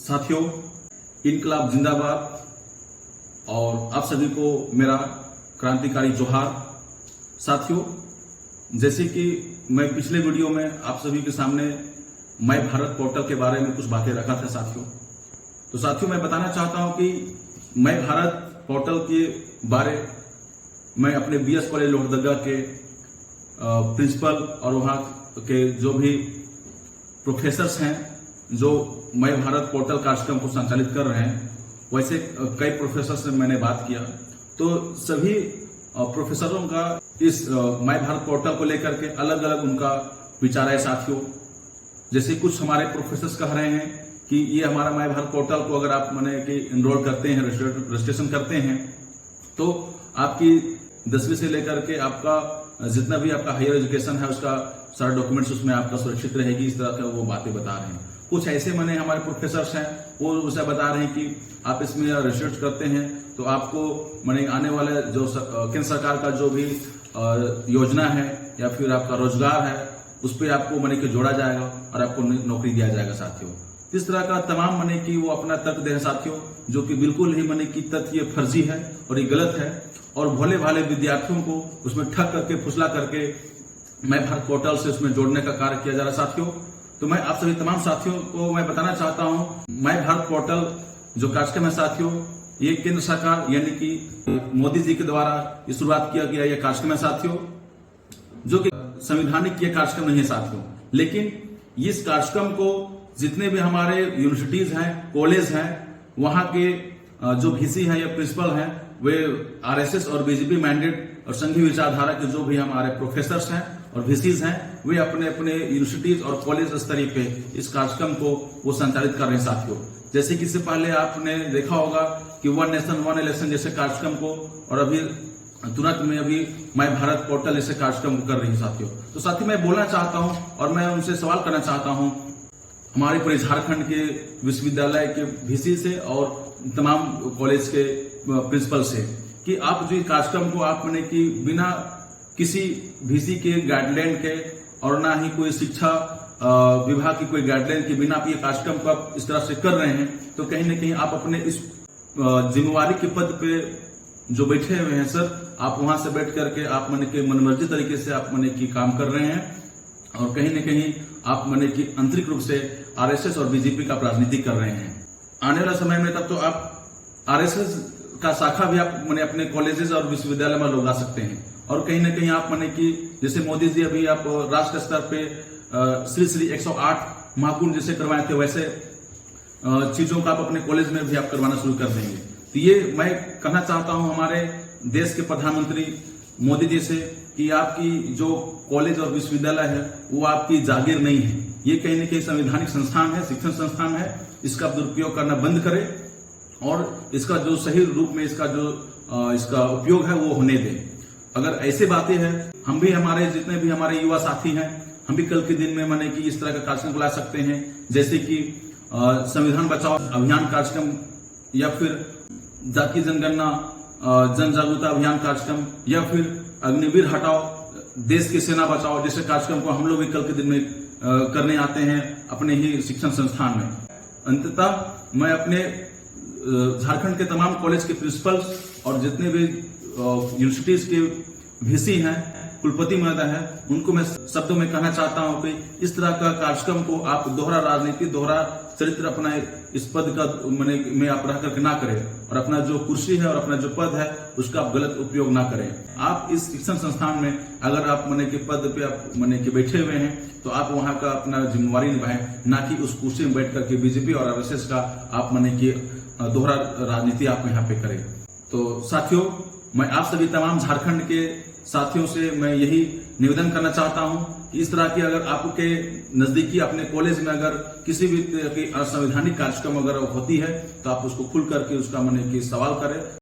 साथियों, इनकलाब जिंदाबाद और आप सभी को मेरा क्रांतिकारी जोहार। साथियों, जैसे कि मैं पिछले वीडियो में आप सभी के सामने मैं भारत पोर्टल के बारे में कुछ बातें रखा था साथियों, मैं बताना चाहता हूं कि मैं भारत पोर्टल के बारे में अपने बीएस कॉलेज लोहरदगा के प्रिंसिपल और वहां के जो भी प्रोफेसर्स हैं जो मैं भारत पोर्टल कार्यक्रम को संचालित कर रहे हैं, वैसे कई प्रोफेसर से मैंने बात किया तो सभी प्रोफेसरों का इस मैं भारत पोर्टल को लेकर के अलग अलग उनका विचार है साथियों। जैसे कुछ हमारे प्रोफेसर्स कह रहे हैं कि ये हमारा मैं भारत पोर्टल को अगर आप मैंने कि इनरोल करते हैं, रजिस्ट्रेशन करते हैं तो आपकी 10वीं से लेकर के आपका जितना भी आपका हायर एजुकेशन है उसका सारा डॉक्यूमेंट्स उसमें आपका सुरक्षित रहेगी। इस तरह का वो बातें बता रहे हैं। कुछ ऐसे मैंने हमारे प्रोफेसर्स हैं वो उसे बता रहे हैं कि आप इसमें रिसर्च करते हैं तो आपको मैंने आने वाले जो केंद्र सरकार का जो भी योजना है या फिर आपका रोजगार है उस पर आपको मैंने कि जोड़ा जाएगा और आपको नौकरी दिया जाएगा साथियों। इस तरह का तमाम मैंने कि वो अपना तर्क दे साथियों, जो कि बिल्कुल ही मैंने कि तथ्य फर्जी है और ये गलत है और भोले भाले विद्यार्थियों को उसमें ठग करके फुसला करके मैं भारत पोर्टल से उसमें जोड़ने का कार्य किया जा रहा है साथियों। तो मैं आप सभी तमाम साथियों को मैं बताना चाहता हूं, मैं भारत पोर्टल जो कार्यक्रम है साथियों, ये केंद्र सरकार यानी कि मोदी जी के द्वारा ये शुरुआत किया गया ये कार्यक्रम है साथियों, जो कि संवैधानिक ये कार्यक्रम नहीं है साथियों। लेकिन इस कार्यक्रम को जितने भी हमारे यूनिवर्सिटीज हैं, कॉलेज हैं, वहां के जो वीसी हैं या प्रिंसिपल हैं, वे आरएसएस और बीजेपी मैंडेट और संघीय विचारधारा के जो भी हमारे प्रोफेसर्स हैं और वीसीज हैं, वे अपने अपने यूनिवर्सिटीज और कॉलेज स्तरीय पे इस कार्यक्रम को वो संचालित कर रहे हैं साथियों। जैसे कि इससे पहले आपने देखा होगा कि वन नेशन वन इलेक्शन जैसे कार्यक्रम को और अभी तुरंत में अभी मैं भारत पोर्टल जैसे कार्यक्रम को कर रही हूँ साथियों। तो साथियों, मैं बोलना चाहता हूँ और मैं उनसे सवाल करना चाहता हूँ हमारे पूरे झारखंड के विश्वविद्यालय के वीसी से और तमाम कॉलेज के प्रिंसिपल से कि आप जो कार्यक्रम को आप मैंने कि बिना किसी वीसी के गाइडलाइन के और ना ही कोई शिक्षा विभाग की कोई गाइडलाइन के बिना आप ये कार्यक्रम को आप इस तरह से कर रहे हैं, तो कहीं ना कहीं आप अपने इस जिम्मेवारी के पद पे जो बैठे हुए हैं सर, आप वहां से बैठ करके आप मैंने कि मनमर्जी तरीके से आप मैंने कि काम कर रहे हैं और कहीं न कहीं आप मैंने कि आंतरिक रूप से आरएसएस और बीजेपी का राजनीति कर रहे हैं। आने वाला समय में तब तो आप आरएसएस का शाखा भी आप मैंने अपने कॉलेजेस और विश्वविद्यालय में लगा सकते हैं और कहीं ना कहीं आप मैंने कि जैसे मोदी जी अभी आप राष्ट्र स्तर पे श्री 108 महाकुंभ जैसे करवाए थे, वैसे चीजों का आप अपने कॉलेज में भी आप करवाना शुरू कर देंगे। तो ये मैं कहना चाहता हूं हमारे देश के प्रधानमंत्री मोदी जी से कि आपकी जो कॉलेज और विश्वविद्यालय है वो आपकी जागीर नहीं है, ये कहीं ना कहीं संवैधानिक संस्थान है, शिक्षण संस्थान है। इसका दुरुपयोग करना बंद करें और इसका जो सही रूप में इसका उपयोग है वो होने दें। अगर ऐसे बातें हैं, हम भी हमारे जितने भी हमारे युवा साथी हैं, हम भी कल के दिन में माने कि इस तरह का कार्यक्रम बुला सकते हैं, जैसे कि संविधान बचाओ अभियान कार्यक्रम या फिर जाति जनगणना जन जागरूकता अभियान कार्यक्रम या फिर अग्निवीर हटाओ देश की सेना बचाओ जैसे कार्यक्रम को हम लोग भी कल के दिन में करने आते हैं अपने ही शिक्षण संस्थान में। अंततः मैं अपने झारखंड के तमाम कॉलेज के प्रिंसिपल्स और जितने भी यूनिवर्सिटीज के वीसी हैं, कुलपति महोदय हैं, उनको मैं शब्दों में कहना चाहता हूं कि इस तरह का कार्यक्रम को आप दोहरा राजनीति, दोहरा चरित्र अपना इस पद का में आप रह करके ना करें और अपना जो कुर्सी है और अपना जो पद है उसका आप गलत उपयोग ना करें। आप इस शिक्षण संस्थान में अगर आप मने के पद पे आप मने के बैठे हुए हैं तो आप वहां का अपना जिम्मेवारी निभाएं, ना कि उस कुर्सी में बैठ करके बीजेपी और आरएसएस का आप मने की दोहरा राजनीति आप यहाँ पे करें। तो साथियों, मैं आप सभी तमाम झारखंड के साथियों से मैं यही निवेदन करना चाहता हूं कि इस तरह की अगर आपके नजदीकी अपने कॉलेज में अगर किसी भी असंवैधानिक कार्यक्रम अगर होती है तो आप उसको खुल करके उसका मैंने कि सवाल करें।